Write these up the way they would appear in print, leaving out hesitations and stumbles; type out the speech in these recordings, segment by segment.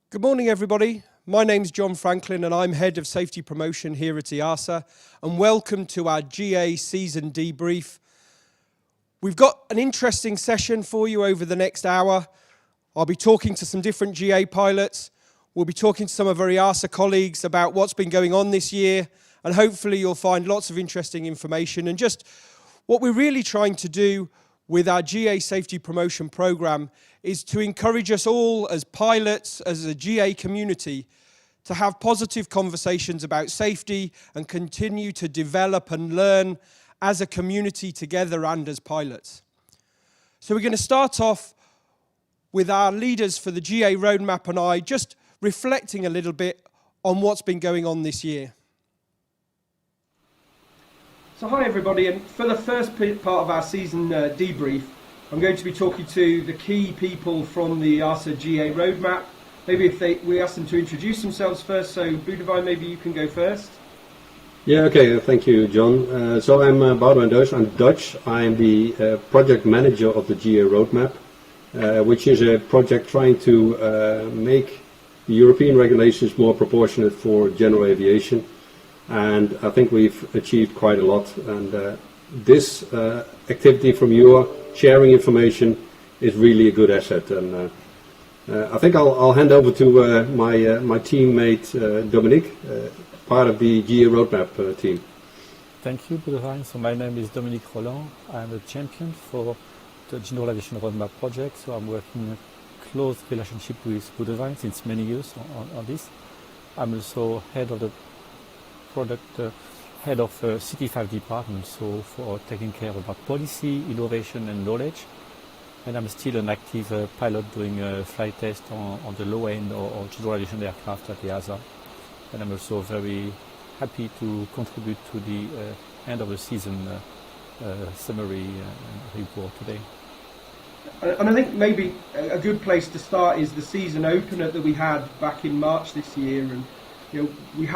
Good morning, everybody. My name's John Franklin, and I'm Head of Safety Promotion here at EASA, and welcome to our GA Season Debrief. We've got an interesting session for you over the next hour. I'll be talking to some different GA pilots. We'll be talking to some of our EASA colleagues about what's been going on this year, and hopefully you'll find lots of interesting information. And just what we're really trying to do with our GA Safety Promotion Programme is to encourage us all as pilots, as a GA community, to have positive conversations about safety and continue to develop and learn as a community together and as pilots. So we're going to start off with our leaders for the GA roadmap and I just reflecting a little bit on what's been going on this year. So hi everybody, and for the first part of our season debrief, I'm going to be talking to the key people from the EASA GA roadmap. Maybe if we ask them to introduce themselves first, so Boudewijn, maybe you can go first. Yeah, okay, thank you, John. So I'm Boudewijn Deus, I'm Dutch. I'm the project manager of the GA roadmap, which is a project trying to make the European regulations more proportionate for general aviation. And I think we've achieved quite a lot. And this activity from your sharing information is really a good asset. And I think I'll hand over to my teammate Dominique, part of the GA roadmap team. Thank you, Boudewijn. So my name is Dominique Roland. I'm a champion for the General Aviation Roadmap project. So I'm working in a close relationship with Boudewijn since many years on this. I'm also head of the product, head of CT5 department, so for taking care about policy, innovation and knowledge. And I'm still an active pilot doing a flight test on the low end or general aviation aircraft at EASA. And I'm also very happy to contribute to the end of the season summary report today. And I think maybe a good place to start is the season opener that we had back in March this year. And you know, we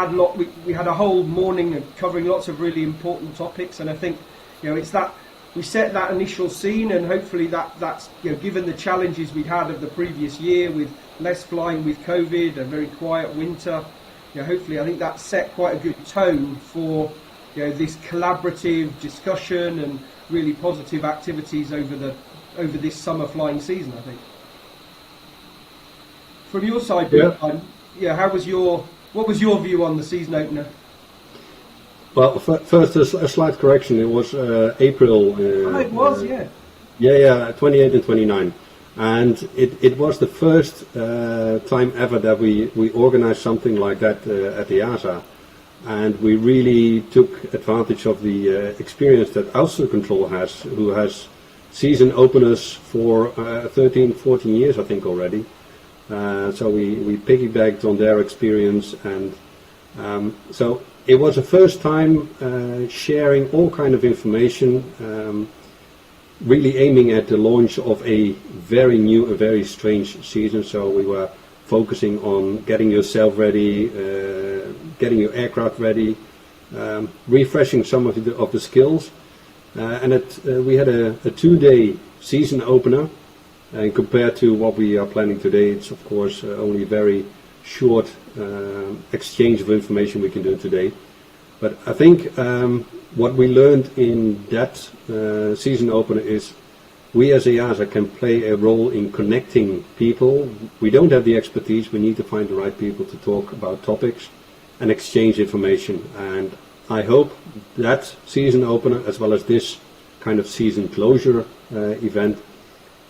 had a whole morning of covering lots of really important topics, and I think it's that we set that initial scene, and hopefully that's given the challenges we'd had of the previous year with less flying with COVID, a very quiet winter. Hopefully I think that set quite a good tone for this collaborative discussion and really positive activities over this summer flying season. I think. From your side, what was your view on the season opener? Well, first a slight correction. It was April. It was, yeah. Yeah, 28 and 29. And it was the first time ever that we organized something like that at the EASA. And we really took advantage of the experience that Outer Control has, who has season openers for 13, 14 years, I think, already. So we piggybacked on their experience, and so it was the first time sharing all kind of information. really aiming at the launch of a very new, a very strange season. So we were focusing on getting yourself ready, getting your aircraft ready, refreshing some of the skills. We had a 2-day season opener, and compared to what we are planning today, it's of course only a very short exchange of information we can do today. But I think what we learned in that season opener is we as EASA can play a role in connecting people. We don't have the expertise, we need to find the right people to talk about topics and exchange information. And I hope that season opener, as well as this kind of season closure event,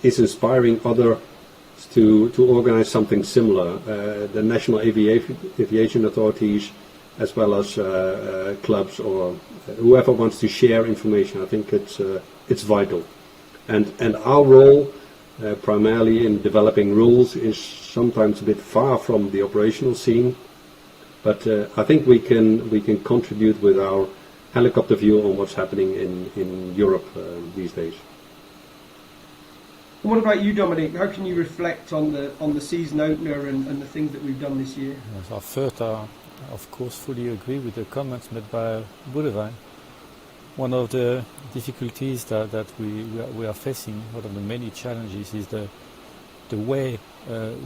is inspiring others to organize something similar. The national aviation authorities, as well as clubs or whoever wants to share information. I think it's vital. And our role, primarily in developing rules, is sometimes a bit far from the operational scene. But I think we can contribute with our helicopter view on what's happening in Europe these days. What about you, Dominic? How can you reflect on the season opener and the things that we've done this year? Yes, first, I of course fully agree with the comments made by Boudewijn. One of the difficulties that we are facing, one of the many challenges, is the way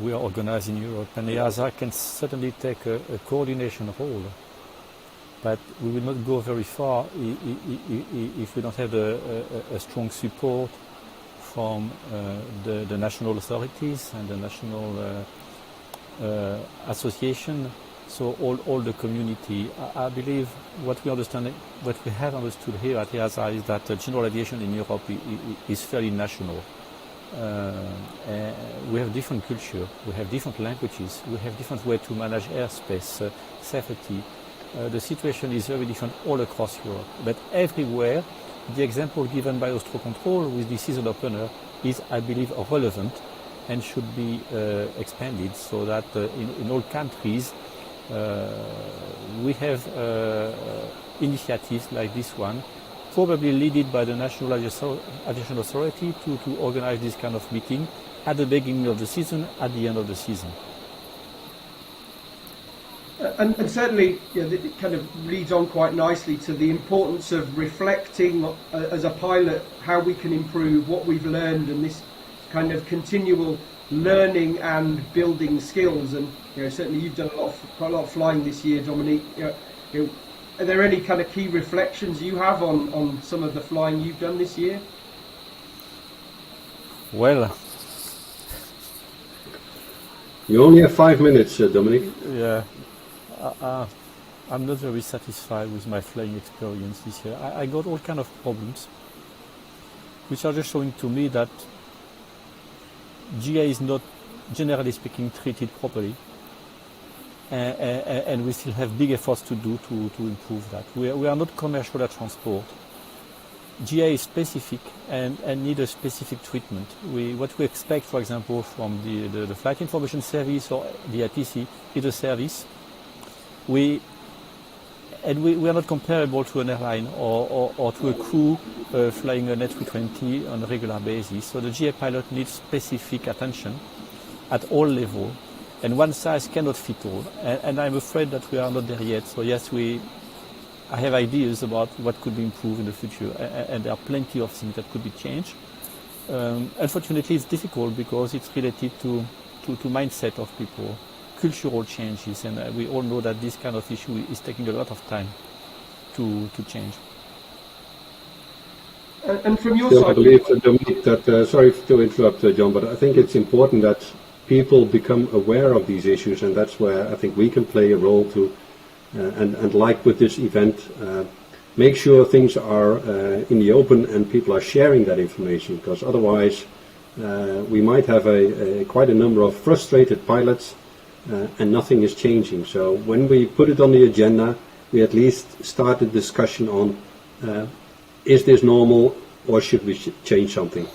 we are organized in Europe. And EASA can certainly take a coordination role, but we will not go very far if we don't have a strong support from the national authorities and the national association. So all the community. I believe what we have understood here at EASA is that general aviation in Europe is fairly national. We have different culture, we have different languages, we have different ways to manage airspace, safety. The situation is very different all across Europe. But everywhere, the example given by Austrocontrol with the season opener is, I believe, relevant and should be expanded so that in all countries we have initiatives like this one, probably led by the National Aviation Authority to organize this kind of meeting at the beginning of the season, at the end of the season. And certainly, it kind of leads on quite nicely to the importance of reflecting as a pilot how we can improve what we've learned, and this kind of continual learning and building skills. And certainly you've done quite a lot of flying this year, Dominique. Are there any kind of key reflections you have on some of the flying you've done this year? Well, you only have 5 minutes, Dominic. Yeah, I'm not very satisfied with my flying experience this year. I got all kind of problems, which are just showing to me that GA is not, generally speaking, treated properly, and we still have big efforts to do to improve that. We are not commercial air transport. GA is specific and need a specific treatment. What we expect, for example, from the Flight Information Service or the ATC is a service. We are not comparable to an airline or to a crew flying an A320 on a regular basis. So the GA pilot needs specific attention at all levels, and one size cannot fit all. And I'm afraid that we are not there yet. So yes, I have ideas about what could be improved in the future, and there are plenty of things that could be changed. Unfortunately, it's difficult because it's related to mindset of people, cultural changes, and we all know that this kind of issue is taking a lot of time to change. And from your Still, side, I believe, Dominique, that sorry to interrupt, John, but I think it's important that people become aware of these issues, and that's where I think we can play a role to, and like with this event, make sure things are in the open and people are sharing that information, because otherwise we might have quite a number of frustrated pilots and nothing is changing. So when we put it on the agenda, we at least start a discussion on is this normal or should we change something?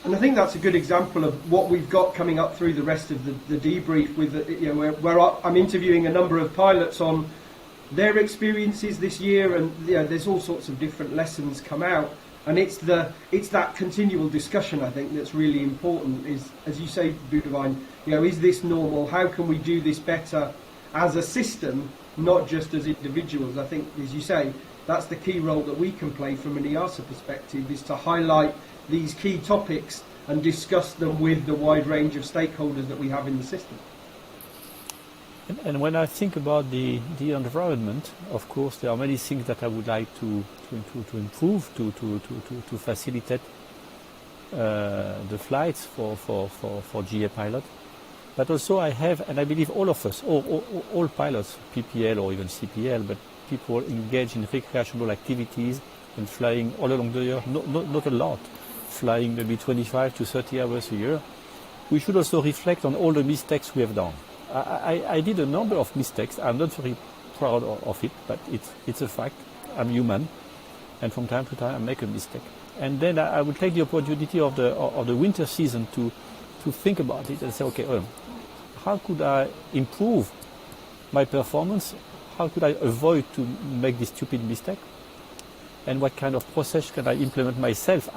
and I think that's a good example of what we've got coming up through the rest of the debrief, with where I'm interviewing a number of pilots on their experiences this year, and there's all sorts of different lessons come out. And it's that continual discussion, I think, that's really important. Is, as you say, Budavine, is this normal? How can we do this better as a system, not just as individuals? I think, as you say, that's the key role that we can play from an EASA perspective, is to highlight these key topics and discuss them with the wide range of stakeholders that we have in the system. And when I think about the environment, of course, there are many things that I would like to improve to facilitate the flights for GA pilot. But also I have, and I believe all of us, all pilots, PPL or even CPL, but people engaged in recreational activities and flying all along the year, not a lot, flying maybe 25 to 30 hours a year. We should also reflect on all the mistakes we have done. I did a number of mistakes. I'm not very proud of it, but it's a fact. I'm human, and from time to time I make a mistake. And then I would take the opportunity of the winter season to think about it and say, okay, how could I improve my performance? How could I avoid to make this stupid mistake? And what kind of process can I implement myself?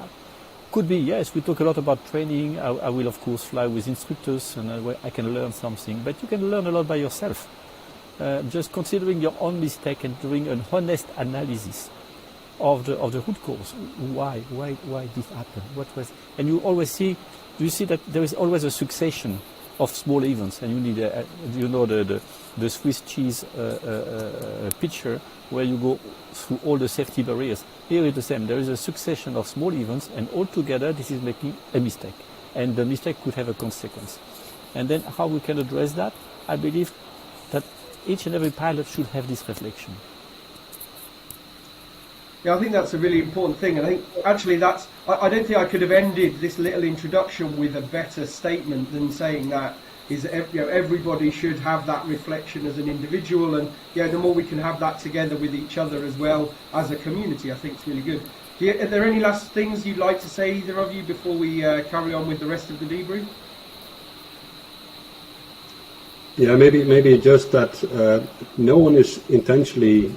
Could be, yes, we talk a lot about training. I will, of course, fly with instructors and I can learn something. But you can learn a lot by yourself. Just considering your own mistake and doing an honest analysis of the root cause. Why this happened? What was? And you always see, you see that there is always a succession of small events, and you need, the Swiss cheese picture where you go through all the safety barriers. Here it's the same. There is a succession of small events, and altogether this is making a mistake, and the mistake could have a consequence. And then how we can address that? I believe that each and every pilot should have this reflection. Yeah, I think that's a really important thing, and I think actually I don't think I could have ended this little introduction with a better statement than saying that is everybody should have that reflection as an individual, and the more we can have that together with each other as well as a community, I think it's really good. Are there any last things you'd like to say, either of you, before we carry on with the rest of the debrief? Yeah, maybe just that no one is intentionally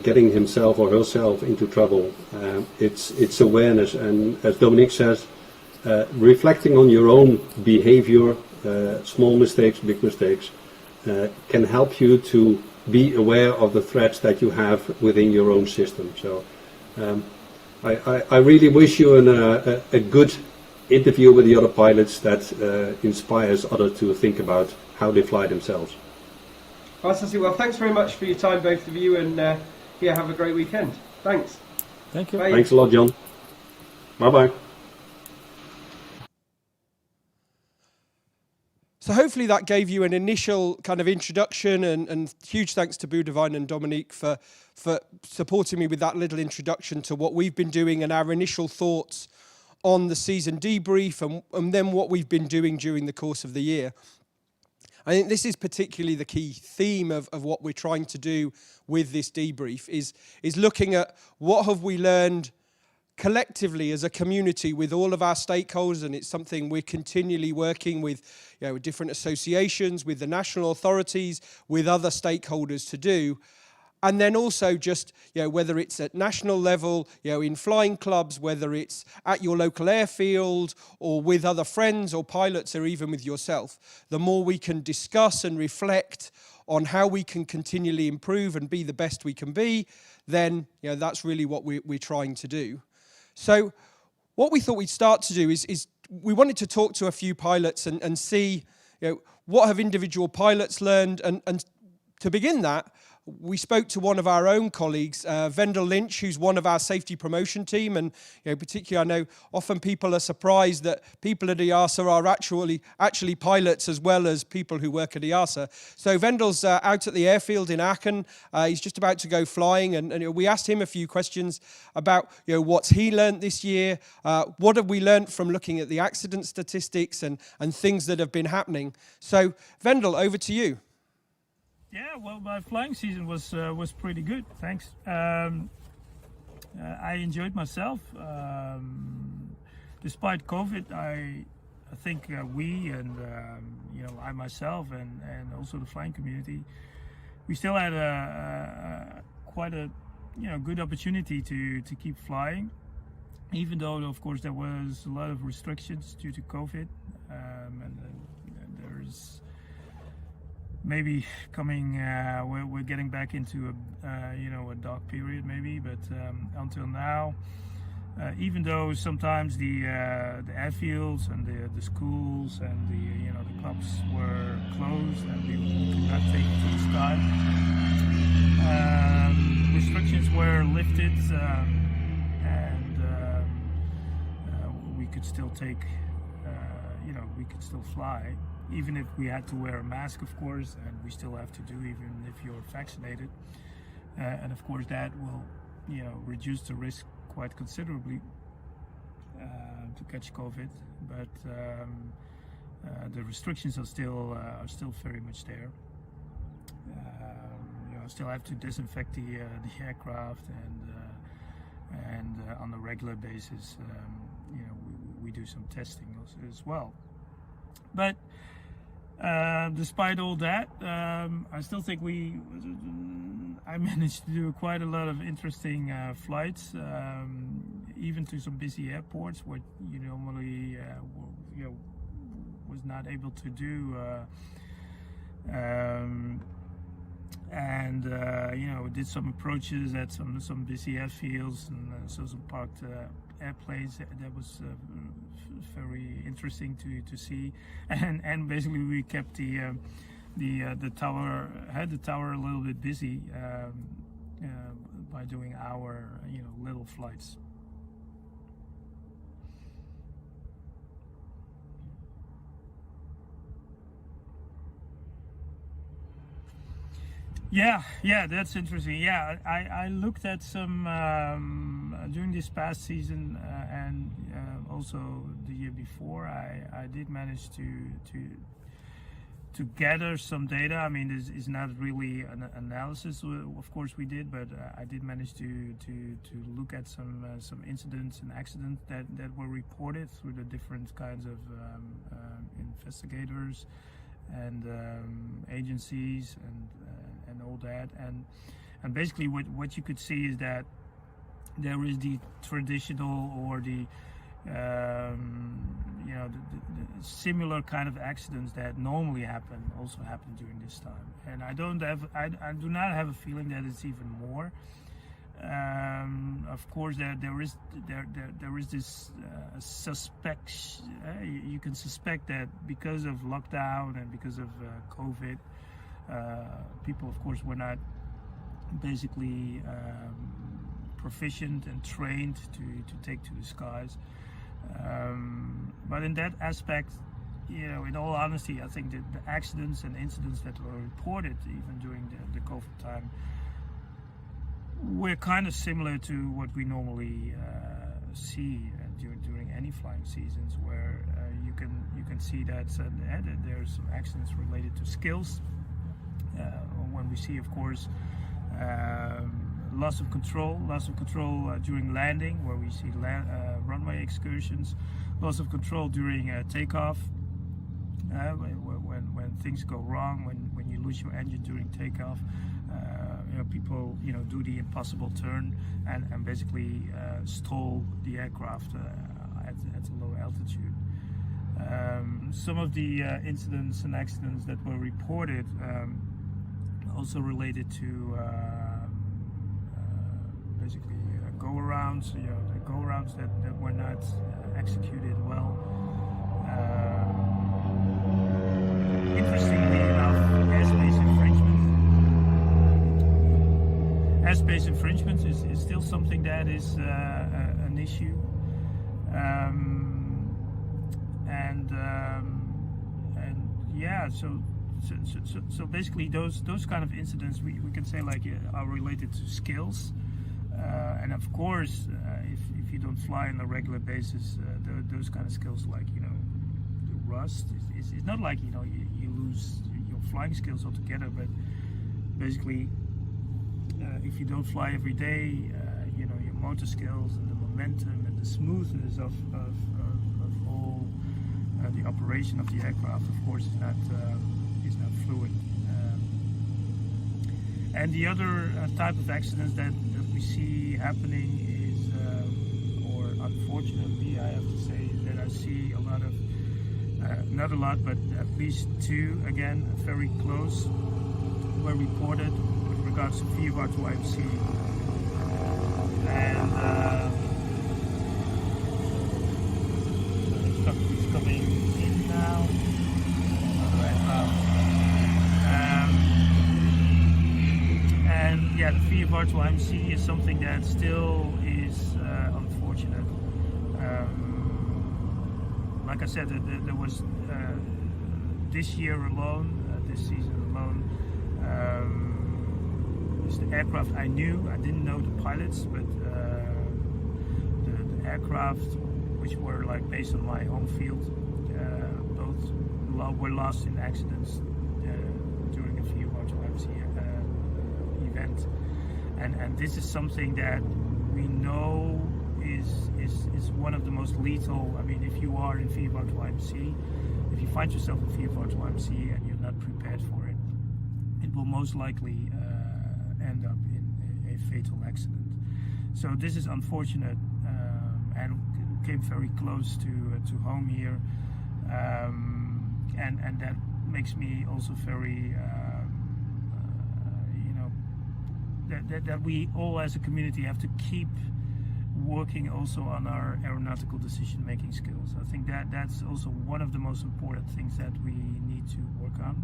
getting himself or herself into trouble. It's awareness, and as Dominique says, reflecting on your own behavior, small mistakes, big mistakes, can help you to be aware of the threats that you have within your own system. So I really wish you a good interview with the other pilots that inspires others to think about how they fly themselves. Fantastic. Well, thanks very much for your time, both of you, and have a great weekend. Thanks. Thank you. Bye. Thanks a lot, John. Bye-bye. So hopefully that gave you an initial kind of introduction, and huge thanks to Budavine and Dominique for supporting me with that little introduction to what we've been doing and our initial thoughts on the season debrief and then what we've been doing during the course of the year. I think this is particularly the key theme of what we're trying to do with this debrief is looking at what have we learned collectively as a community with all of our stakeholders, and it's something we're continually working with, with different associations, with the national authorities, with other stakeholders to do. And then also just, whether it's at national level, in flying clubs, whether it's at your local airfield or with other friends or pilots or even with yourself, the more we can discuss and reflect on how we can continually improve and be the best we can be, then, that's really what we're trying to do. So what we thought we'd start to do is we wanted to talk to a few pilots and see, what have individual pilots learned, and to begin that, we spoke to one of our own colleagues, Vendel Lynch, who's one of our safety promotion team, and particularly I know often people are surprised that people at EASA are actually pilots as well as people who work at EASA. So Vendel's out at the airfield in Aachen. He's just about to go flying, and we asked him a few questions about what's he learned this year, what have we learned from looking at the accident statistics and things that have been happening. So Vendel, over to you. Yeah, well, my flying season was pretty good, thanks. I enjoyed myself. Despite COVID, I think we and I myself and also the flying community, we still had quite a good opportunity to keep flying. even though of course there was a lot of restrictions due to COVID, and there's maybe coming, we're getting back into a dark period maybe, but until now, even though sometimes the airfields and the schools and the clubs were closed and we could not take it to the sky, restrictions were lifted, and we could still take, we could still fly, even if we had to wear a mask, of course, and we still have to do even if you're vaccinated, and of course that will reduce the risk quite considerably to catch COVID, but the restrictions are still very much there. Still have to disinfect the aircraft, and on a regular basis, we do some testing as well. But despite all that, I still think I managed to do quite a lot of interesting flights, even to some busy airports, what you normally was not able to do. And we did some approaches at some busy airfields, and so some parked airplanes. That was very interesting to see, and basically we kept the tower, had the tower a little bit busy by doing our little flights. Yeah, that's interesting. Yeah, I looked at some during this past season, and also the year before. I did manage to gather some data. I mean, this is not really an analysis, of course we did, but I did manage to look at some incidents and accidents that were reported through the different kinds of investigators and agencies and all that, and basically what you could see is that there is the traditional or the similar kind of accidents that normally happen during this time, and I do not have a feeling that it's even more. Of course, there is this suspect. You can suspect that because of lockdown and because of COVID, people, of course, were not basically proficient and trained to take to the skies. But in that aspect, in all honesty, I think that the accidents and incidents that were reported even during the COVID time were kind of similar to what we normally see during any flying seasons, where you can see that there's some accidents related to skills. When we see, of course, loss of control during landing, where we see runway excursions, loss of control during takeoff, when things go wrong, when you lose your engine during takeoff, people do the impossible turn and basically stall the aircraft at a low altitude. Some of the incidents and accidents that were reported also related to basically go-arounds, the go-arounds that were not executed well. Interestingly enough, airspace infringements is still something that is an issue, and yeah, so basically those kind of incidents we can say are related to skills, and of course if you don't fly on a regular basis, those kind of skills the rust is not like you lose your flying skills altogether, but basically if you don't fly every day, your motor skills and the momentum and the smoothness of all the operation of the aircraft, of course, is not fluid. And the other type of accidents that we see happening is, or unfortunately, I have to say that I see a lot of, not a lot, but at least 2, again, very close, were reported with regards to Vfr to IMC. And it's coming in now. And yeah, the Vfr to IMC is something that still is unfortunate. Like I said, there was this year alone, this season alone, it's the aircraft I knew. I didn't know the pilots, but the aircraft, which were like based on my home field, both were lost in accidents during a Vfr to IMC event, and this is something that we know is one of the most lethal. I mean, if you are in Vfr to IMC, if you find yourself in Vfr to IMC and you're not prepared for it, it will most likely end up in a fatal accident. So this is unfortunate, and came very close to home here, and that makes me also very that we all as a community have to keep working also on our aeronautical decision making skills. I think that's also one of the most important things that we need to work on.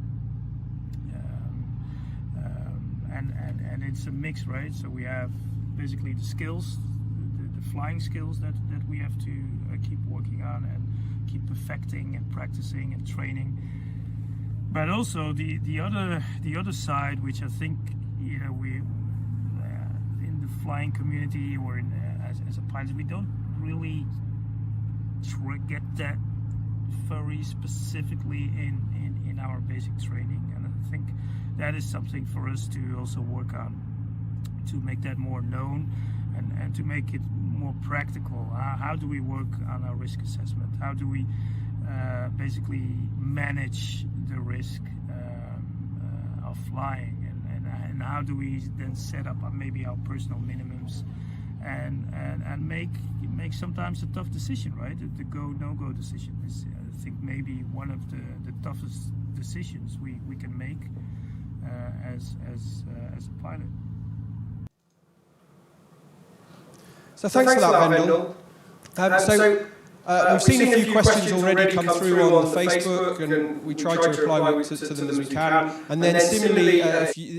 And it's a mix, right? So we have basically the skills, the flying skills that we have to keep working on and keep perfecting and practicing and training. But also the other side, which I think we in the flying community or in as a pilot, we don't really get that very specifically in our basic training, and I think that is something for us to also work on, to make that more known and to make it more practical. How do we work on our risk assessment? How do we basically manage the risk of flying, and how do we then set up maybe our personal minimums and make sometimes a tough decision, right? The go-no-go decision is, I think, maybe one of the toughest decisions we can make as a pilot. So thanks for that, Vendel. We've seen a few questions already come through on Facebook, and we try to reply to them as we can. And then similarly,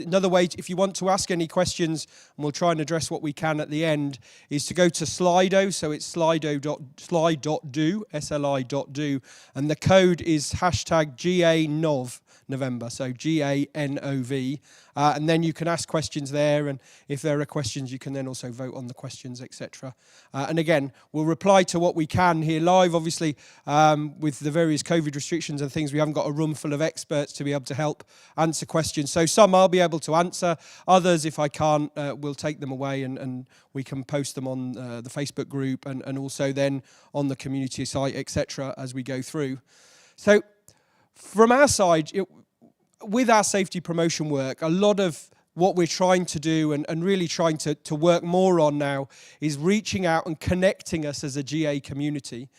another way, if you want to ask any questions, and we'll try and address what we can at the end, is to go to Slido. So it's slido.do, SLI.do, and the code is #GANOV. November, so GANOV, and then you can ask questions there, and if there are questions you can then also vote on the questions, etc. And again, we'll reply to what we can here live. Obviously, with the various COVID restrictions and things, we haven't got a room full of experts to be able to help answer questions, so some I'll be able to answer, others, if I can't, we'll take them away and we can post them on the Facebook group and also then on the community site, etc. as we go through. So from our side, with our safety promotion work, a lot of what we're trying to do and really trying to work more on now is reaching out and connecting us as a GA community.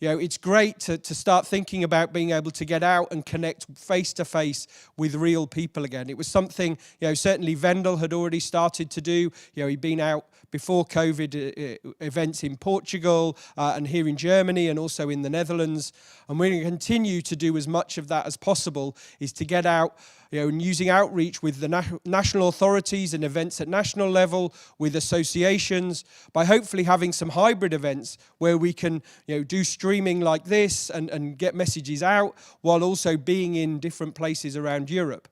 It's great to start thinking about being able to get out and connect face-to-face with real people again. It was something, certainly Vendel had already started to do. He'd been out before COVID events in Portugal and here in Germany and also in the Netherlands. And we're going to continue to do as much of that as possible, is to get out, and using outreach with the national authorities and events at national level, with associations, by hopefully having some hybrid events where we can do streaming like this and get messages out while also being in different places around Europe.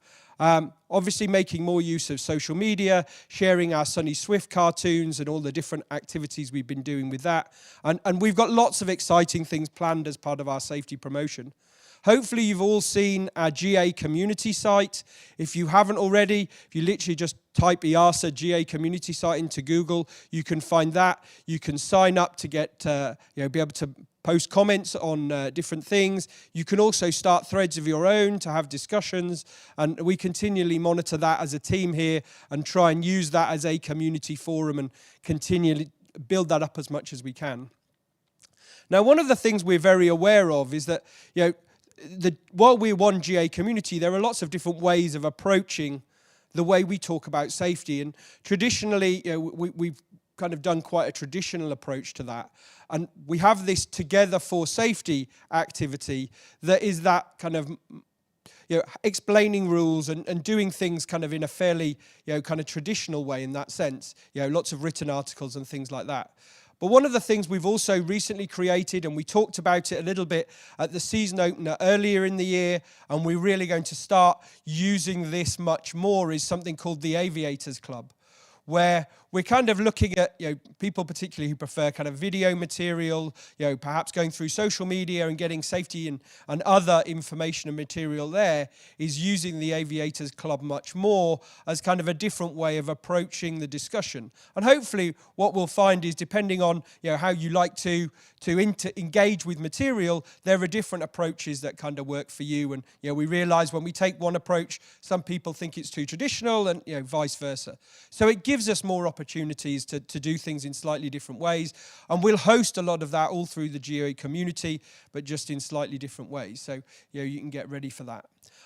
Obviously making more use of social media, sharing our Sunny Swift cartoons and all the different activities we've been doing with that. And we've got lots of exciting things planned as part of our safety promotion. Hopefully you've all seen our GA community site. If you haven't already, if you literally just type EASA GA community site into Google, you can find that. You can sign up to get, be able to post comments on different things. You can also start threads of your own to have discussions, and we continually monitor that as a team here and try and use that as a community forum and continually build that up as much as we can. Now, one of the things we're very aware of is that, while we're one GA community, there are lots of different ways of approaching the way we talk about safety. And traditionally, we've kind of done quite a traditional approach to that. And we have this Together for Safety activity that is that kind of, explaining rules and doing things kind of in a fairly, kind of traditional way in that sense. Lots of written articles and things like that. But one of the things we've also recently created, and we talked about it a little bit at the season opener earlier in the year, and we're really going to start using this much more, is something called the Aviators Club, where we're kind of looking at people particularly who prefer kind of video material, perhaps going through social media and getting safety and other information and material there, is using the Aviators Club much more as kind of a different way of approaching the discussion. And hopefully what we'll find is, depending on how you like to engage with material, there are different approaches that kind of work for you. And we realize when we take one approach, some people think it's too traditional, and vice versa. So it gives us more opportunities to do things in slightly different ways, and we'll host a lot of that all through the GA community, but just in slightly different ways. So you can get ready for that.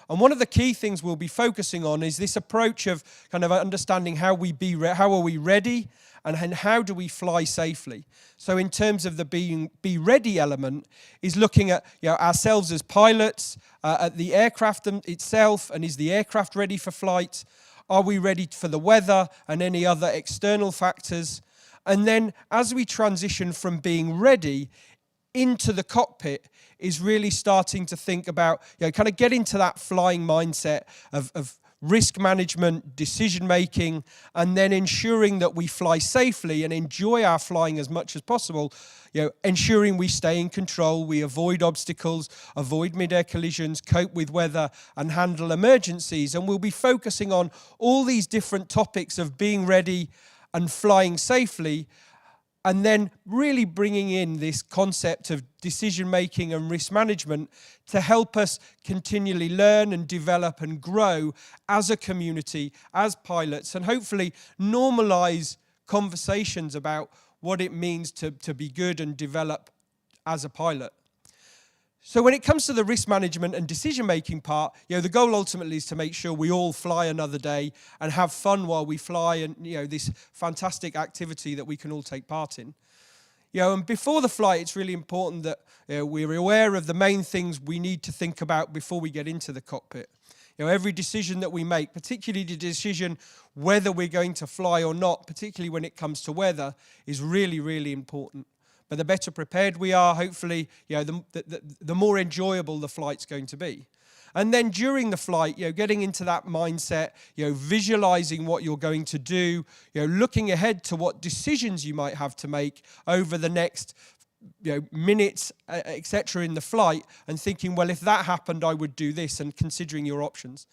And one of the key things we'll be focusing on is this approach of kind of understanding how are we ready, and how do we fly safely. So in terms of the be ready element, is looking at ourselves as pilots, at the aircraft itself, and is the aircraft ready for flight? Are we ready for the weather and any other external factors? And then as we transition from being ready into the cockpit, is really starting to think about, kind of get into that flying mindset of risk management, decision making, and then ensuring that we fly safely and enjoy our flying as much as possible, ensuring we stay in control, we avoid obstacles, avoid mid-air collisions, cope with weather, and handle emergencies. And we'll be focusing on all these different topics of being ready and flying safely, and then really bringing in this concept of decision-making and risk management to help us continually learn and develop and grow as a community, as pilots, and hopefully normalize conversations about what it means to be good and develop as a pilot. So when it comes to the risk management and decision-making part, the goal ultimately is to make sure we all fly another day and have fun while we fly, and this fantastic activity that we can all take part in. And before the flight, it's really important that we're aware of the main things we need to think about before we get into the cockpit. Every decision that we make, particularly the decision whether we're going to fly or not, particularly when it comes to weather, is really, really important. But the better prepared we are, hopefully, the more enjoyable the flight's going to be. And then during the flight, getting into that mindset, visualizing what you're going to do, looking ahead to what decisions you might have to make over the next minutes, etc. in the flight, and thinking, well, if that happened, I would do this, and considering your options.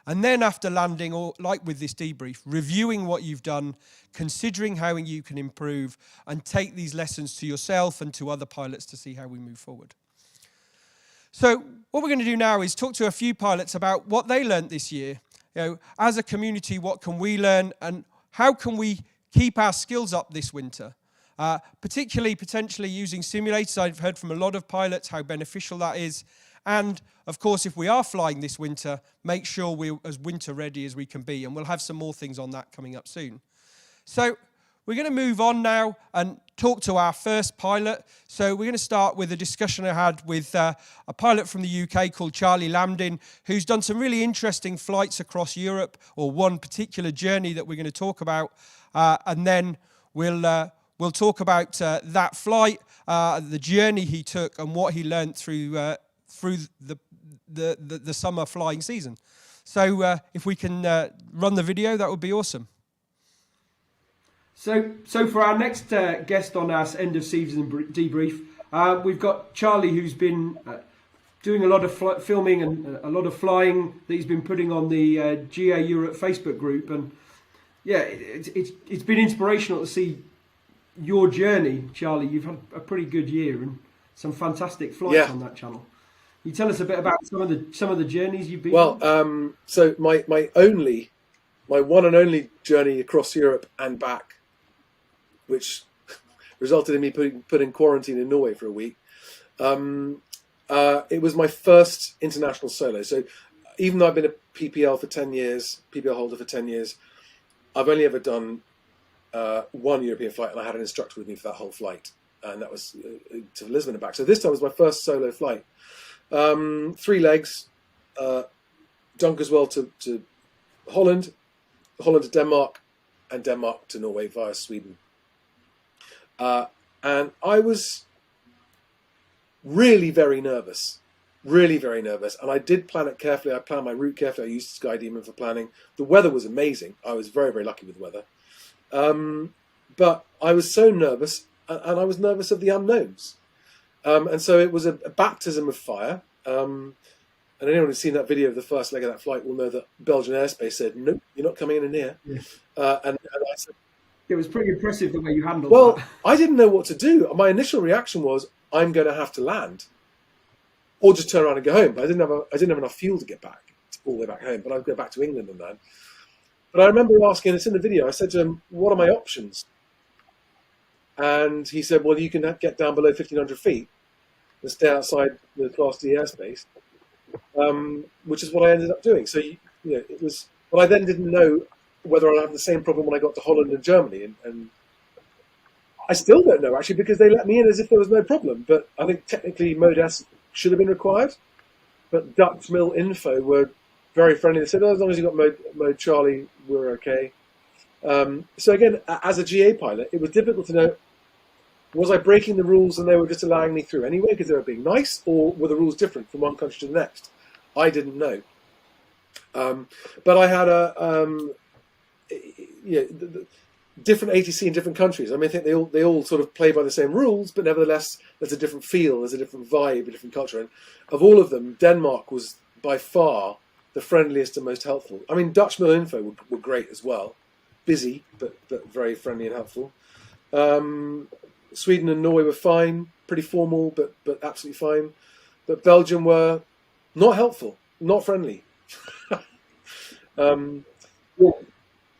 And then after landing, or like with this debrief, reviewing what you've done, considering how you can improve, and take these lessons to yourself and to other pilots to see how we move forward. So what we're going to do now is talk to a few pilots about what they learned this year. As a community, what can we learn, and how can we keep our skills up this winter? Particularly, potentially using simulators. I've heard from a lot of pilots how beneficial that is. And, of course, if we are flying this winter, make sure we're as winter ready as we can be. And we'll have some more things on that coming up soon. So we're going to move on now and talk to our first pilot. So we're going to start with a discussion I had with a pilot from the UK called Charlie Landon, who's done some really interesting flights across Europe, or one particular journey that we're going to talk about. And then we'll talk about that flight, the journey he took, and what he learned through the summer flying season. So if we can run the video, that would be awesome. So for our next guest on our end of season debrief, we've got Charlie, who's been doing a lot of filming and a lot of flying that he's been putting on the GA Europe Facebook group. And yeah, it's been inspirational to see your journey, Charlie. You've had a pretty good year and some fantastic flights on that channel. Can you tell us a bit about some of the journeys you've been on? So my one and only journey across Europe and back, which resulted in me put in quarantine in Norway for a week, It was my first international solo. So even though I've been a PPL for 10 years, PPL holder for 10 years, I've only ever done one European flight, and I had an instructor with me for that whole flight, and that was to Lisbon and back. So this time was my first solo flight. 3 legs, Dunk as well to Holland, Holland to Denmark, and Denmark to Norway via Sweden. And I was really very nervous, and I did plan it carefully. I planned my route carefully. I used Sky Demon for planning. The weather was amazing. I was very, very lucky with the weather. But I was so nervous, and I was nervous of the unknowns. And so it was a baptism of fire. And anyone who's seen that video of the first leg of that flight will know that Belgian airspace said, "Nope, you're not coming in here." Yeah. And I said, it was pretty impressive the way you handled that. Well, I didn't know what to do. My initial reaction was, I'm going to have to land, or just turn around and go home. But I didn't have enough fuel to get back all the way back home. But I'd go back to England and land. But I remember asking, it's in the video, I said to him, "What are my options?" And he said, "Well, you can get down below 1,500 feet and stay outside the Class D airspace," which is what I ended up doing. So, it was. But I then didn't know whether I'd have the same problem when I got to Holland and Germany, and I still don't know actually, because they let me in as if there was no problem. But I think technically Mode S should have been required. But Dutch Mill Info were very friendly. They said, "Oh, as long as you got mode Charlie, we're okay." So again, as a GA pilot, it was difficult to know, was I breaking the rules and they were just allowing me through anyway because they were being nice, or were the rules different from one country to the next? I didn't know. But I had different ATC in different countries. I mean, I think they all sort of play by the same rules, but nevertheless, there's a different feel, there's a different vibe, a different culture. And of all of them, Denmark was by far the friendliest and most helpful. I mean, Dutch Mill Info were great as well. Busy, but very friendly and helpful. Sweden and Norway were fine, pretty formal, but absolutely fine. But Belgium were not helpful, not friendly.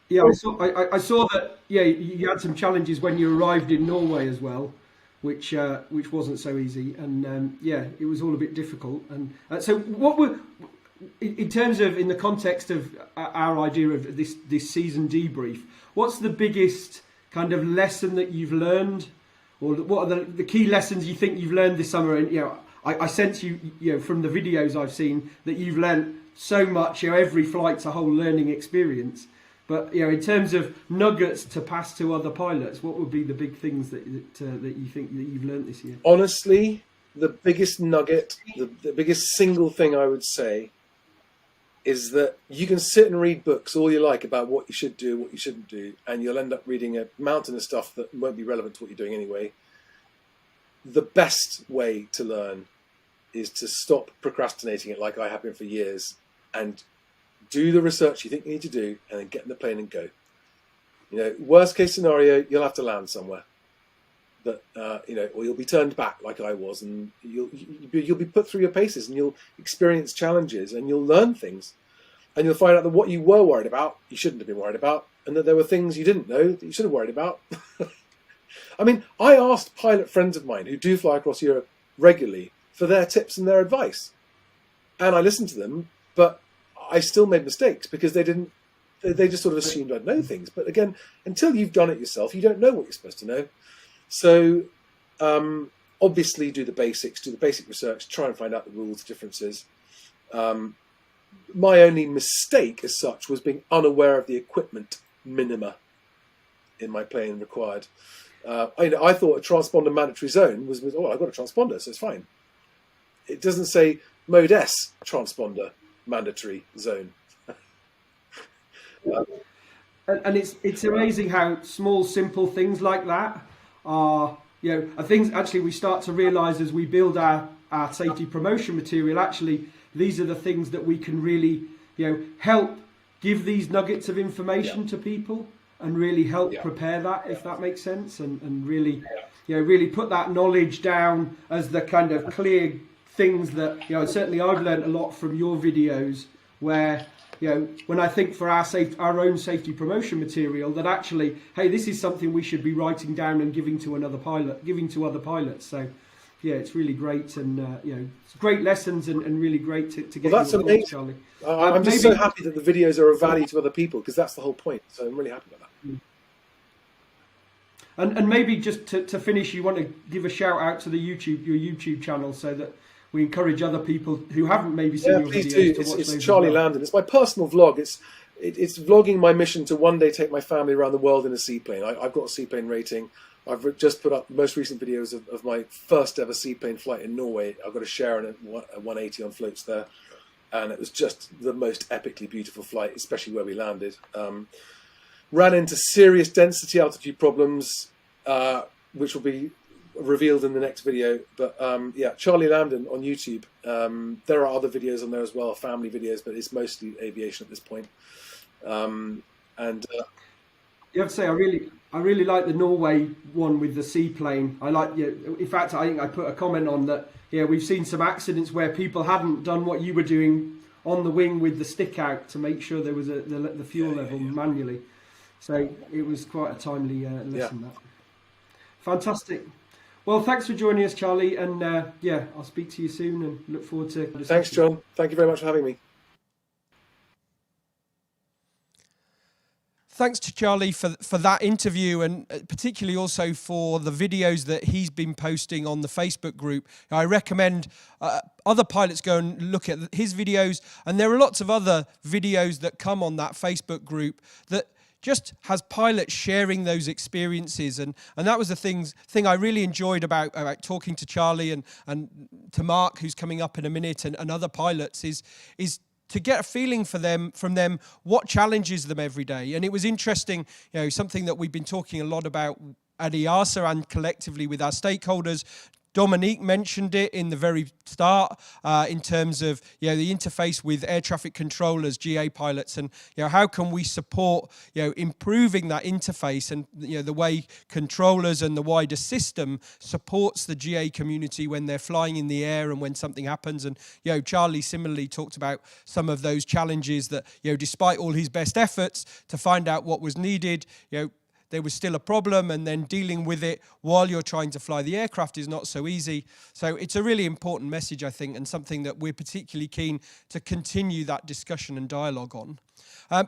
Yeah, I saw that. Yeah, you had some challenges when you arrived in Norway as well, which wasn't so easy, and it was all a bit difficult. And so, what were, in terms of, in the context of our idea of this season debrief, what's the biggest kind of lesson that you've learned, or what are the key lessons you think you've learned this summer? And I sense you from the videos I've seen that you've learned so much. Every flight's a whole learning experience. But in terms of nuggets to pass to other pilots, what would be the big things that you think that you've learned this year? Honestly, the biggest nugget, the biggest single thing I would say, is that you can sit and read books all you like about what you should do, what you shouldn't do, and you'll end up reading a mountain of stuff that won't be relevant to what you're doing anyway. The best way to learn is to stop procrastinating it, like I have been for years, and do the research you think you need to do, and then get in the plane and go. Worst case scenario, you'll have to land somewhere, but or you'll be turned back like I was, and you'll be put through your paces, and you'll experience challenges, and you'll learn things, and you'll find out that what you were worried about, you shouldn't have been worried about, and that there were things you didn't know that you should have worried about. I mean, I asked pilot friends of mine who do fly across Europe regularly for their tips and their advice, and I listened to them, but I still made mistakes because they just sort of assumed I'd know things. But again, until you've done it yourself, you don't know what you're supposed to know. So obviously do the basics, do the basic research, try and find out the rules, differences. My only mistake as such was being unaware of the equipment minima in my plane required. I thought a transponder mandatory zone was, I've got a transponder, so it's fine. It doesn't say Mode S transponder mandatory zone. And it's amazing how small, simple things like that are things actually we start to realise as we build our safety promotion material. Actually, these are the things that we can really help give these nuggets of information to people, and really help prepare that, if that makes sense, and really really put that knowledge down as the kind of clear things that certainly I've learned a lot from your videos, where when I think for our own safety promotion material, that actually, hey, this is something we should be writing down and giving to other pilots. So yeah, it's really great, and it's great lessons and really great to get. Well, that's your amazing, thoughts, Charlie. I'm just so happy that the videos are of value to other people, because that's the whole point. So I'm really happy about that. And maybe just to finish, you want to give a shout out to your YouTube channel, so that we encourage other people who haven't maybe seen your please videos do. to watch It's those Charlie as well. Landon. It's my personal vlog. It's vlogging my mission to one day take my family around the world in a seaplane. I've got a seaplane rating. I've just put up the most recent videos of my first ever seaplane flight in Norway. I've got a Sharon at 180 on floats there, and it was just the most epically beautiful flight, especially where we landed. Ran into serious density altitude problems, which will be revealed in the next video. But yeah, Charlie Landon on YouTube. There are other videos on there as well, family videos, but it's mostly aviation at this point. You have to say, I really like the Norway one with the seaplane. I like, in fact, I think I put a comment on that. Yeah, we've seen some accidents where people hadn't done what you were doing on the wing with the stick out to make sure there was the fuel level manually. So it was quite a timely lesson. That fantastic. Well, thanks for joining us, Charlie, and I'll speak to you soon and look forward to. Thanks, John. Thank you very much for having me. Thanks to Charlie for that interview, and particularly also for the videos that he's been posting on the Facebook group. I recommend other pilots go and look at his videos, and there are lots of other videos that come on that Facebook group that just has pilots sharing those experiences, and that was the thing I really enjoyed about talking to Charlie and to Mark, who's coming up in a minute, and other pilots is to get a feeling from them what challenges them every day. And it was interesting, something that we've been talking a lot about at EASA and collectively with our stakeholders. Dominique mentioned it in the very start in terms of the interface with air traffic controllers, GA pilots, and how can we support improving that interface, and the way controllers and the wider system supports the GA community when they're flying in the air and when something happens. And Charlie similarly talked about some of those challenges that despite all his best efforts to find out what was needed, there was still a problem, and then dealing with it while you're trying to fly the aircraft is not so easy. So it's a really important message, I think, and something that we're particularly keen to continue that discussion and dialogue on.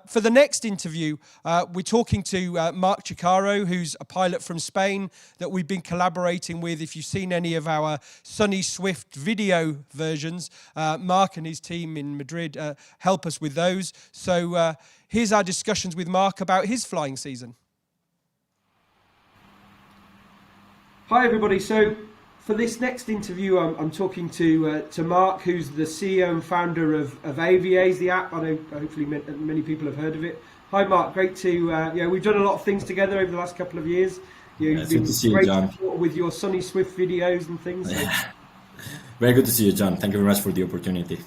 For the next interview, we're talking to Mark Chicaro, who's a pilot from Spain that we've been collaborating with. If you've seen any of our Sunny Swift video versions, Mark and his team in Madrid help us with those. So here's our discussions with Mark about his flying season. Hi everybody, so for this next interview I'm talking to Mark, who's the CEO and founder of Aviation, the app. I know hopefully many people have heard of it. Hi Mark, great to, we've done a lot of things together over the last couple of years. You've been great support with your Sunny Swift videos and things. So. Very good to see you, John. Thank you very much for the opportunity.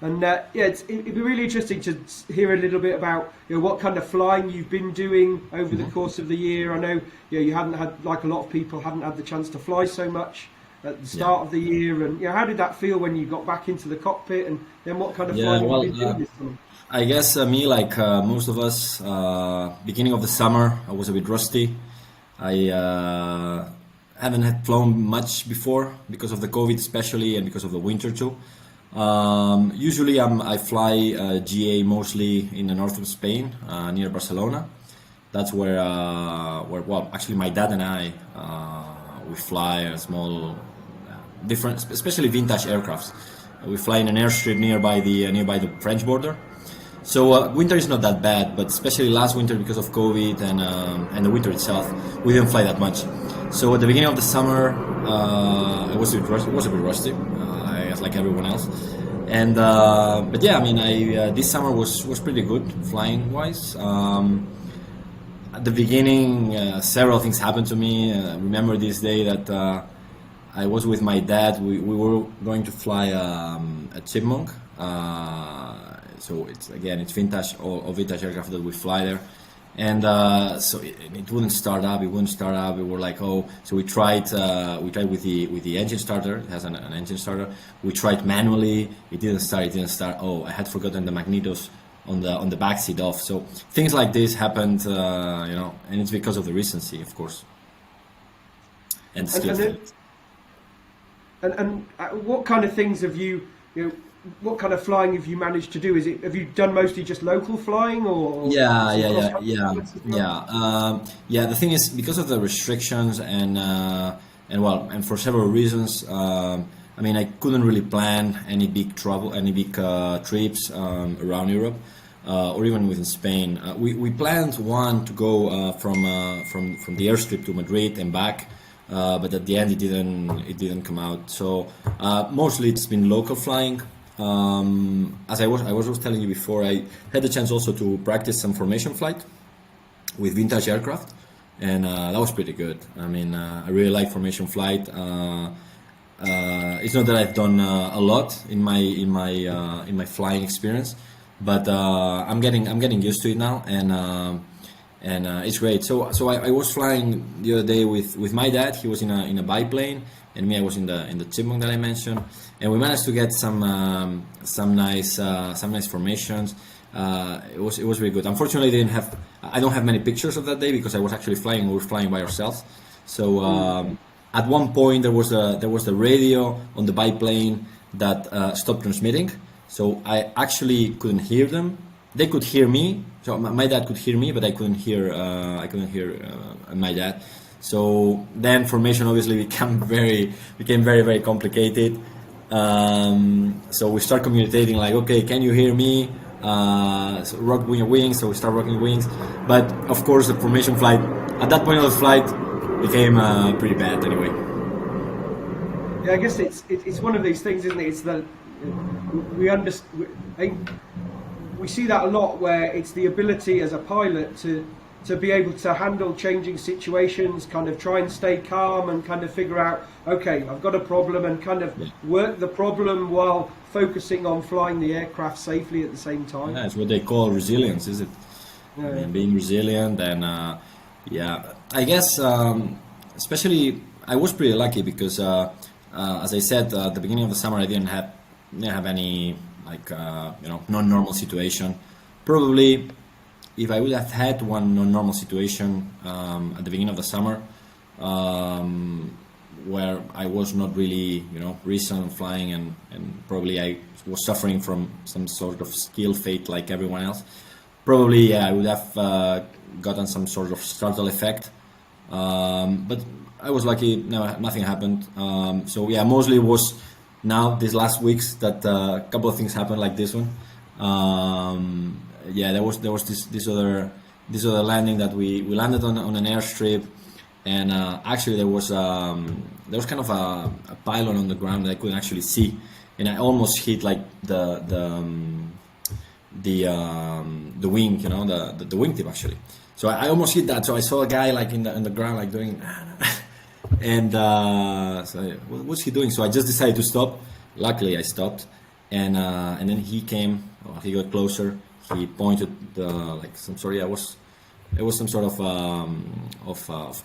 And it'd be really interesting to hear a little bit about what kind of flying you've been doing over the course of the year. I know you hadn't had, like a lot of people, hadn't had the chance to fly so much at the start of the year. And how did that feel when you got back into the cockpit? And then what kind of flying have you been doing this summer? I guess me, like most of us, beginning of the summer, I was a bit rusty. I haven't had flown much before because of the COVID, especially, and because of the winter too. Usually I fly GA mostly in the north of Spain, near Barcelona. That's where well, actually my dad and I, we fly a small, different, especially vintage aircrafts. We fly in an airstrip nearby the French border. So winter is not that bad, but especially last winter because of COVID and the winter itself, we didn't fly that much. So at the beginning of the summer, it was a bit rusty. I guess like everyone else. And but yeah, I mean, this summer was pretty good flying wise. At the beginning, several things happened to me. Remember this day that I was with my dad. We were going to fly a Chipmunk. So it's vintage, all vintage aircraft that we fly there. And so it wouldn't start up. We were like, oh, so we tried with the engine starter. It has an engine starter. We tried manually. It didn't start. Oh, I had forgotten the magnetos on the back seat off. So things like this happened, and it's because of the recency, of course. And And what kind of things have you know, what kind of flying have you managed to do? Have you done mostly just local flying or Yeah, some yeah, yeah, cross-country yeah, flights as well? yeah. Yeah, the thing is, because of the restrictions and well, and for several reasons, I mean, I couldn't really plan any big travel, any big trips around Europe, or even within Spain. We planned one to go from the airstrip to Madrid and back, but at the end it didn't come out. So mostly it's been local flying. As I was telling you before, I had the chance also to practice some formation flight with vintage aircraft, and that was pretty good. I mean, I really like formation flight. It's not that I've done a lot in my flying experience, but I'm getting used to it now, and it's great. So I was flying the other day with my dad. He was in a biplane, and me, I was in the chipmunk that I mentioned, and we managed to get some nice formations. It was really good. Unfortunately, I don't have many pictures of that day because I was actually flying. We were flying by ourselves. So at one point there was the radio on the biplane that stopped transmitting. So I actually couldn't hear them. They could hear me. So my dad could hear me, but I couldn't hear my dad. So then formation obviously became very, very complicated. So we start communicating like, okay, can you hear me? So rock your wings. So we start rocking wings. But of course, the formation flight at that point of the flight became pretty bad anyway. Yeah, I guess it's one of these things, isn't it? It's that we see that a lot, where it's the ability as a pilot to be able to handle changing situations, kind of try and stay calm and kind of figure out, okay, I've got a problem, and kind of work the problem while focusing on flying the aircraft safely at the same time. Yeah, it's what they call resilience, is it? Yeah. I mean, being resilient, and yeah, I guess especially I was pretty lucky because as I said at the beginning of the summer, I didn't have any like non-normal situation. Probably if I would have had one non-normal situation at the beginning of the summer, where I was not really recent flying, and probably I was suffering from some sort of skill fate like everyone else, probably I would have gotten some sort of startle effect, but I was lucky. No, nothing happened. So yeah, mostly it was now these last weeks that a couple of things happened like this one. Yeah, there was this other landing that we landed on an airstrip, and actually there was kind of a pylon on the ground that I couldn't actually see, and I almost hit like the wing, the wingtip actually. So I almost hit that. So I saw a guy like in the ground like doing, and so what's he doing? So I just decided to stop. Luckily I stopped, and then he came. He got closer. He pointed like some sort. Yeah, it was some sort of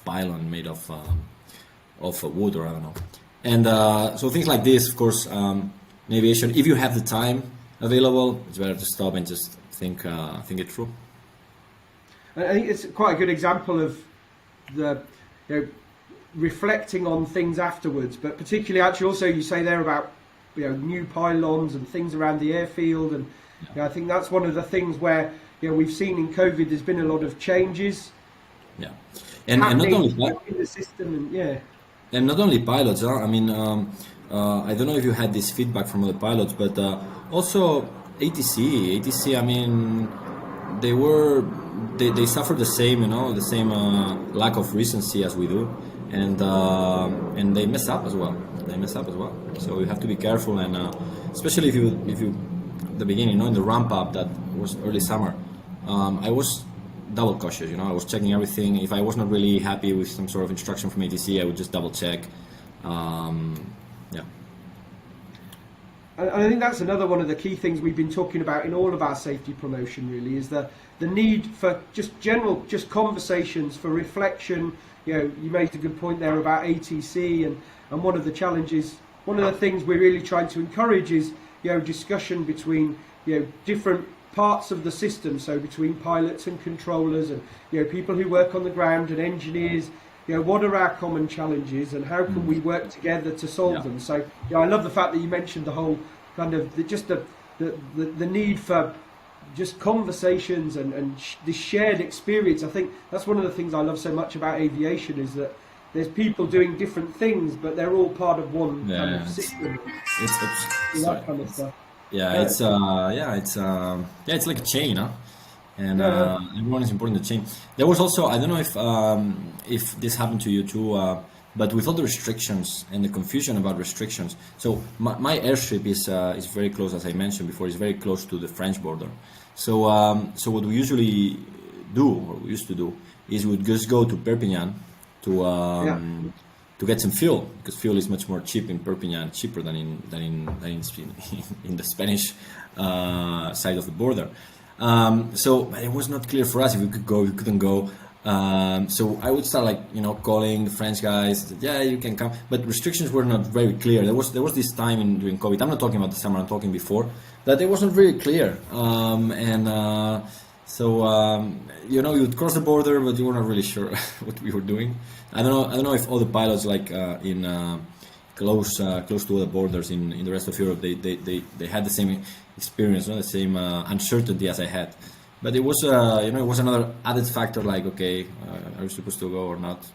pylon made of wood, or I don't know. And so things like this, of course, in aviation, if you have the time available, it's better to stop and just think it through. I think it's quite a good example of the reflecting on things afterwards, but particularly actually also you say there about new pylons and things around the airfield, and I think that's one of the things where we've seen in COVID there's been a lot of changes. Yeah, and not only in the system, and not only pilots. I mean, I don't know if you had this feedback from other pilots, but also ATC. I mean, they suffer the same, the same lack of recency as we do, and they mess up as well. So you have to be careful, and especially if you the beginning, in the ramp up that was early summer, I was double cautious. I was checking everything. If I was not really happy with some sort of instruction from ATC, I would just double check. Yeah. And I think that's another one of the key things we've been talking about in all of our safety promotion, really, is the need for just conversations, for reflection. You made a good point there about ATC, and one of the challenges, one of the things we're really trying to encourage is discussion between different parts of the system, so between pilots and controllers and people who work on the ground and engineers, what are our common challenges and how can we work together to solve them. So I love the fact that you mentioned the whole kind of the need for just conversations and this shared experience. I think that's one of the things I love so much about aviation, is that there's people doing different things, but they're all part of one kind of system. That kind of stuff. It's like a chain, huh? And everyone is important to chain. There was also, I don't know if this happened to you too, but with all the restrictions and the confusion about restrictions. So my airstrip is very close, as I mentioned before, is very close to the French border. So what we usually do, or we used to do, is we'd just go to Perpignan to get some fuel, because fuel is much more cheap in Perpignan, cheaper than in the Spanish side of the border. So it was not clear for us if we could go, we couldn't go. So I would start calling the French guys, you can come, but restrictions were not very clear. There was this time during COVID, I'm not talking about the summer, I'm talking before, that it wasn't very clear. You would cross the border, but you were not really sure what we were doing. I don't know if all the pilots close to other borders in the rest of Europe, they had the same experience, the same uncertainty as I had. But it was it was another added factor, are we supposed to go or not?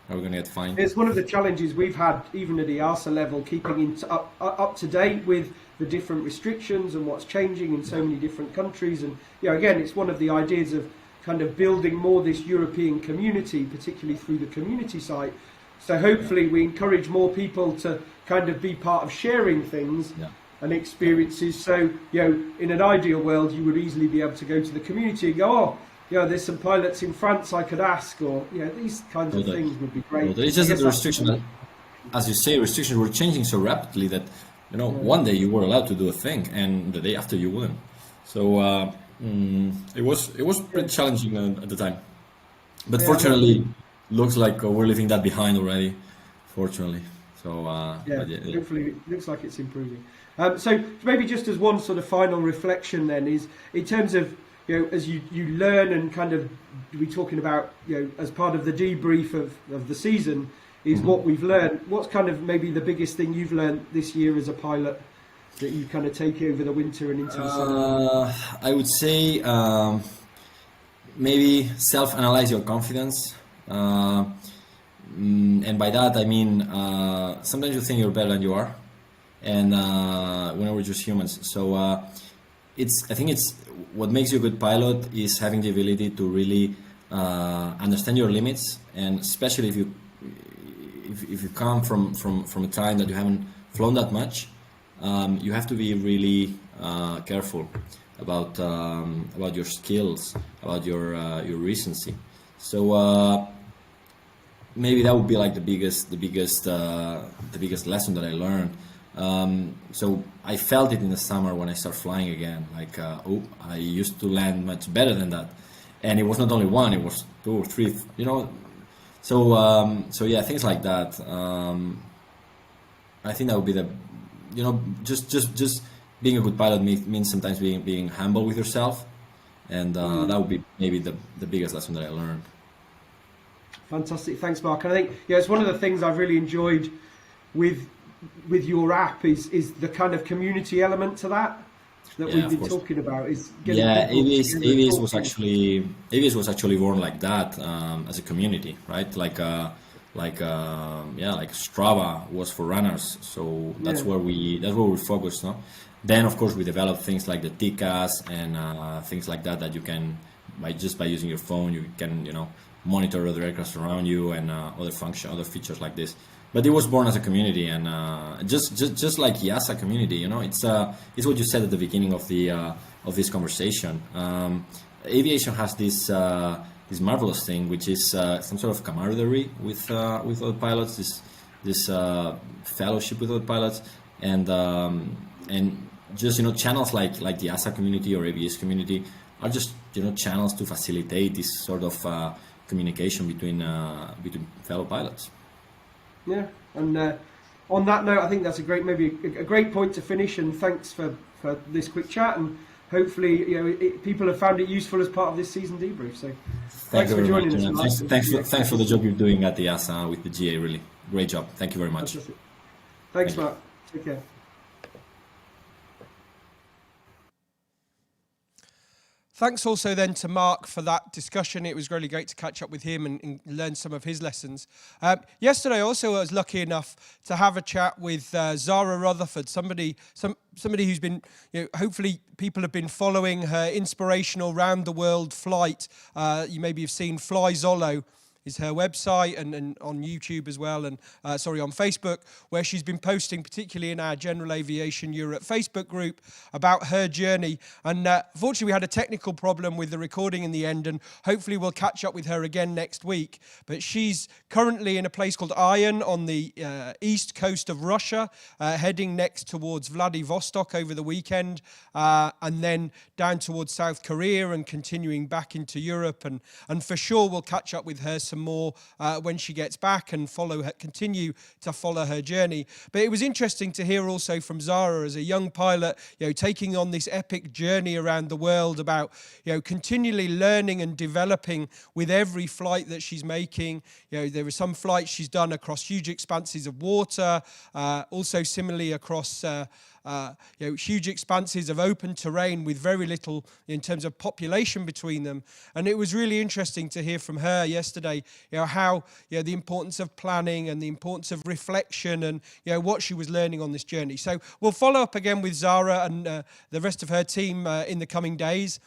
Are we going to get fined? It's one of the challenges we've had, even at the EASA level, keeping up to date with the different restrictions and what's changing in so many different countries. And again, it's one of the ideas of kind of building more this European community, particularly through the community site. So hopefully we encourage more people to kind of be part of sharing things and experiences. So, in an ideal world, you would easily be able to go to the community and go, there's some pilots in France I could ask, or, these kinds of things would be great. It's just that the restrictions, as you say, restrictions were changing so rapidly that, one day you were allowed to do a thing and the day after you wouldn't. So it was pretty challenging at the time. But fortunately, looks like we're leaving that behind already, fortunately. So hopefully it looks like it's improving. So maybe just as one sort of final reflection then is, in terms of, as you learn and kind of be talking about, as part of the debrief of the season, is what we've learned. What's kind of maybe the biggest thing you've learned this year as a pilot that you kind of take over the winter and into the summer? I would say maybe self-analyze your confidence. And by that I mean sometimes you think you're better than you are, and we're just humans. So I think it's what makes you a good pilot is having the ability to really understand your limits, and especially if you come from a time that you haven't flown that much, you have to be really careful about your skills, about your recency. So maybe that would be like the biggest lesson that I learned. So I felt it in the summer when I started flying again. I used to land much better than that, and it was not only one; it was 2 or 3. So yeah, things like that. I think that would be the, just being a good pilot means sometimes being humble with yourself, and that would be maybe the biggest lesson that I learned. Fantastic, thanks, Mark. And I think it's one of the things I've really enjoyed with your app is the kind of community element to that we've been talking about. Is Aviation was actually born like that, as a community, right? Like Strava was for runners. So that's where we focused, no? Then of course we developed things like the TCAS and things like that you can by using your phone you can monitor other aircraft around you and other features like this. But it was born as a community, and just like EASA community, it's what you said at the beginning of this conversation. Aviation has this marvelous thing, which is some sort of camaraderie with other pilots, this fellowship with other pilots, and just channels like the EASA community or ABS community are just channels to facilitate this sort of communication between fellow pilots. Yeah, and on that note, I think that's a great point to finish. And thanks for this quick chat. And hopefully, people have found it useful as part of this season debrief. So Thank thanks you for very joining much. us. Thanks for the job you're doing at the EASA with the GA. Really great job. Thank you very much. Fantastic. Thanks, Thank you. Mark. Take care. Thanks also then to Mark for that discussion. It was really great to catch up with him and learn some of his lessons. Yesterday also I was lucky enough to have a chat with Zara Rutherford, somebody who's been, hopefully people have been following her inspirational round the world flight. You maybe have seen Fly Zolo is her website, and on YouTube as well, and on Facebook, where she's been posting, particularly in our General Aviation Europe Facebook group, about her journey. And unfortunately, we had a technical problem with the recording in the end, and hopefully we'll catch up with her again next week. But she's currently in a place called Iron on the east coast of Russia, heading next towards Vladivostok over the weekend, and then down towards South Korea and continuing back into Europe. And for sure, we'll catch up with her some more when she gets back and continue to follow her journey. But it was interesting to hear also from Zara as a young pilot, taking on this epic journey around the world, about continually learning and developing with every flight that she's making. There are some flights she's done across huge expanses of water, also similarly across huge expanses of open terrain with very little in terms of population between them. And it was really interesting to hear from her yesterday, how the importance of planning and the importance of reflection and what she was learning on this journey. So we'll follow up again with Zara and the rest of her team in the coming days.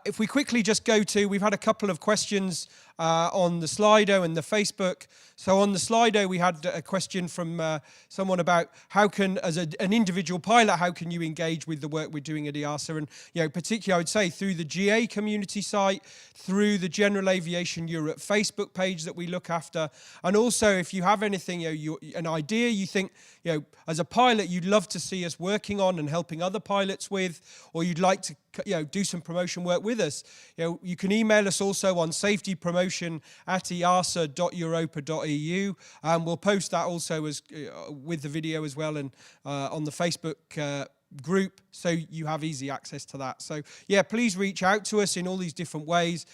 If we quickly just go to, we've had a couple of questions on the Slido and the Facebook. So on the Slido, we had a question from someone about how can, as an individual pilot, how can you engage with the work we're doing at EASA? And particularly, I would say through the GA community site, through the General Aviation Europe Facebook page that we look after, and also if you have anything, an idea you think, as a pilot, you'd love to see us working on and helping other pilots with, or you'd like to do some promotion work with us, you can email us also on safetypromotion@easa.europa.eu, and we'll post that also as with the video as well, and on the Facebook group, so you have easy access to that. So please reach out to us in all these different ways.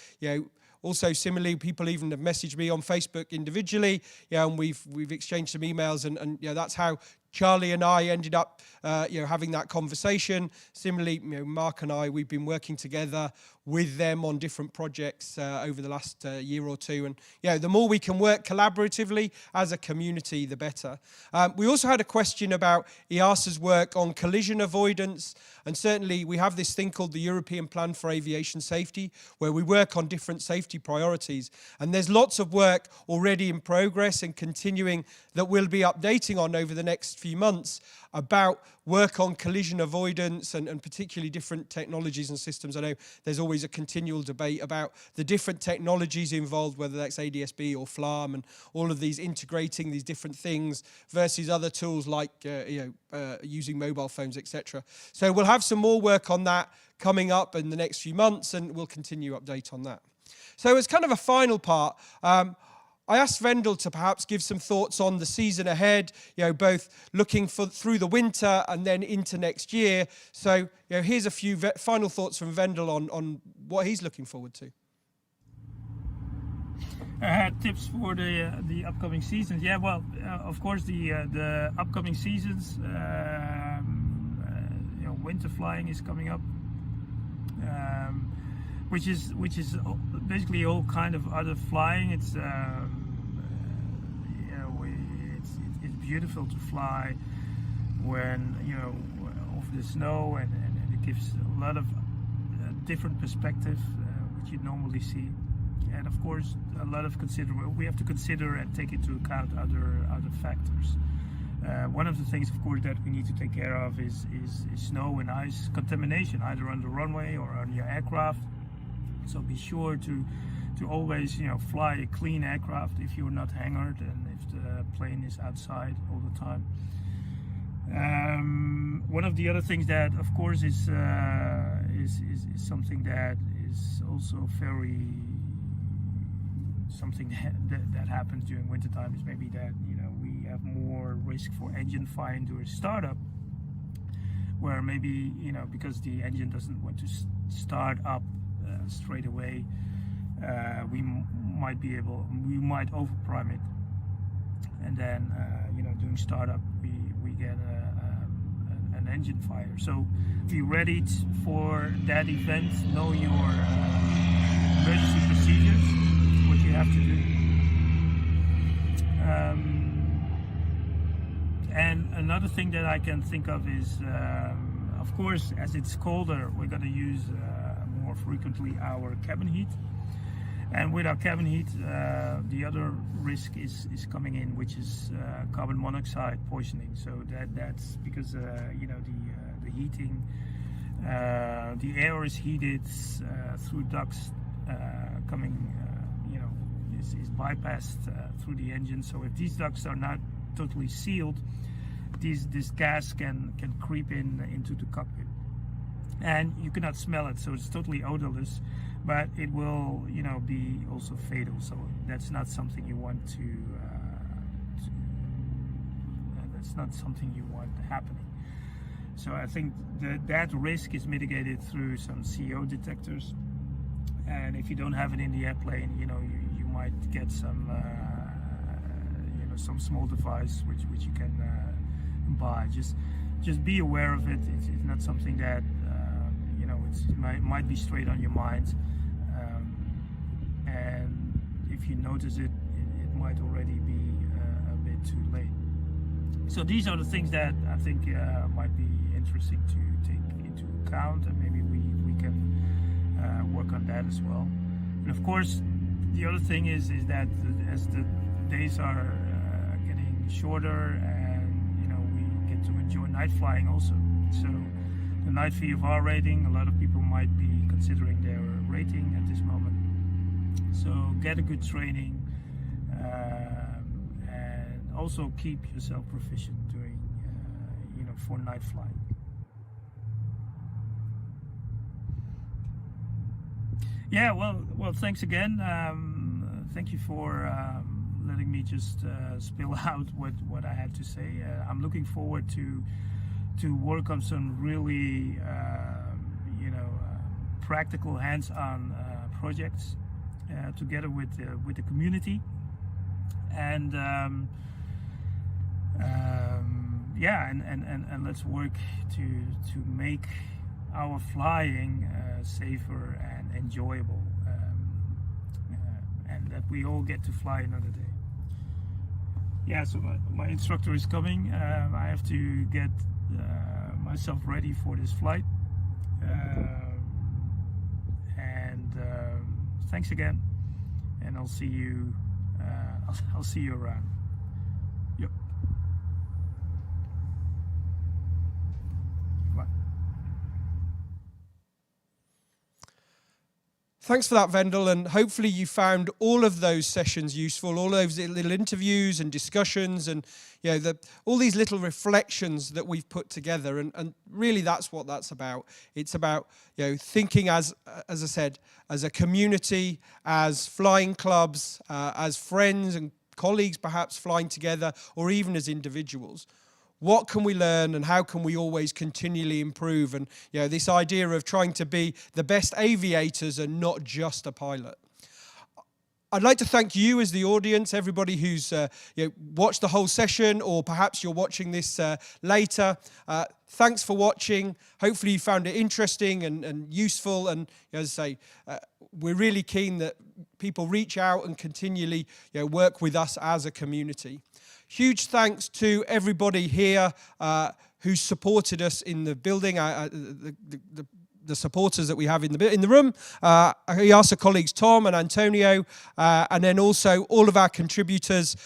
Also, similarly, people even have messaged me on Facebook individually, and we've exchanged some emails, and that's how Charlie and I ended up, having that conversation. Similarly, Mark and I, we've been working together with them on different projects over the last year or two. And the more we can work collaboratively as a community, the better. We also had a question about EASA's work on collision avoidance. And certainly we have this thing called the European Plan for Aviation Safety, where we work on different safety priorities. And there's lots of work already in progress and continuing that we'll be updating on over the next few months about work on collision avoidance and particularly different technologies and systems. I know there's always a continual debate about the different technologies involved, whether that's ADS-B or FLARM and all of these integrating these different things versus other tools like using mobile phones, etc. So we'll have some more work on that coming up in the next few months, and we'll continue update on that. So as kind of a final part, I asked Vendel to perhaps give some thoughts on the season ahead, both looking through the winter and then into next year. So, here's a few final thoughts from Vendel on what he's looking forward to. Tips for the upcoming seasons. Yeah, well, of course, the upcoming seasons, winter flying is coming up. Which is basically all kind of other flying. It's beautiful to fly when of the snow, and it gives a lot of different perspective which you normally see. And of course, we have to consider and take into account other factors. One of the things, of course, that we need to take care of is snow and ice contamination, either on the runway or on your aircraft. So be sure to always fly a clean aircraft if you're not hangared and if the plane is outside all the time. One of the other things that, of course, is something that is also something that happens during wintertime is maybe that we have more risk for engine fire during startup, where maybe, because the engine doesn't want to start up straight away, we might overprime it, and then doing startup we get an engine fire. So be ready for that event. Know your emergency procedures, what you have to do. And another thing that I can think of is, of course, as it's colder, we're going to use more frequently our cabin heat. And with our cabin heat, the other risk is coming in, which is carbon monoxide poisoning. So that's because the heating, the air is heated through ducts coming, is bypassed through the engine. So if these ducts are not totally sealed, this gas can creep into the cockpit, and you cannot smell it. So it's totally odorless, but it will, be also fatal. So that's not something you want that's not something you want happening. So I think that risk is mitigated through some CO detectors. And if you don't have it in the airplane, you might get some small device which you can buy. Just be aware of it. It's not something that it might be straight on your mind. And if you notice it might already be a bit too late. So these are the things that I think might be interesting to take into account, and maybe we can work on that as well. And of course, the other thing is that as the days are getting shorter, and we get to enjoy night flying also. So the night Vfr rating, a lot of people might be considering their rating at this moment. So get a good training, and also keep yourself proficient during for night flying. Yeah, well, thanks again. Thank you for letting me just spill out what I had to say. I'm looking forward to work on some really practical, hands-on projects together with the community, and and let's work to make our flying safer and enjoyable, and that we all get to fly another day. Yeah, so my instructor is coming. I have to get myself ready for this flight, and thanks again, and I'll see you I'll see you around. Yep. Bye. Thanks for that, Vendel, and hopefully you found all of those sessions useful, all those little interviews and discussions, and all these little reflections that we've put together, and really that's what that's about. It's about thinking as I said, as a community, as flying clubs, as friends and colleagues perhaps flying together, or even as individuals. What can we learn, and how can we always continually improve? And this idea of trying to be the best aviators and not just a pilot. I'd like to thank you as the audience, everybody who's watched the whole session, or perhaps you're watching this later. Thanks for watching. Hopefully you found it interesting and useful. And as I say, we're really keen that people reach out and continually work with us as a community. Huge thanks to everybody here who supported us in the building, the supporters that we have in the room, EASA colleagues Tom and Antonio, and then also all of our contributors,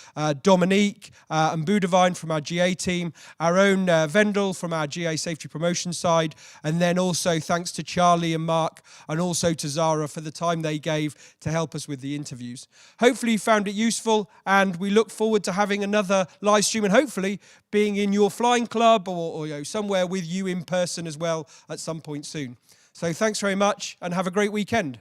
Dominique and Boudevine from our GA team, our own Vendel from our GA safety promotion side, and then also thanks to Charlie and Mark, and also to Zara for the time they gave to help us with the interviews. Hopefully you found it useful, and we look forward to having another live stream, and hopefully being in your flying club or somewhere with you in person as well at some point soon. So thanks very much, and have a great weekend.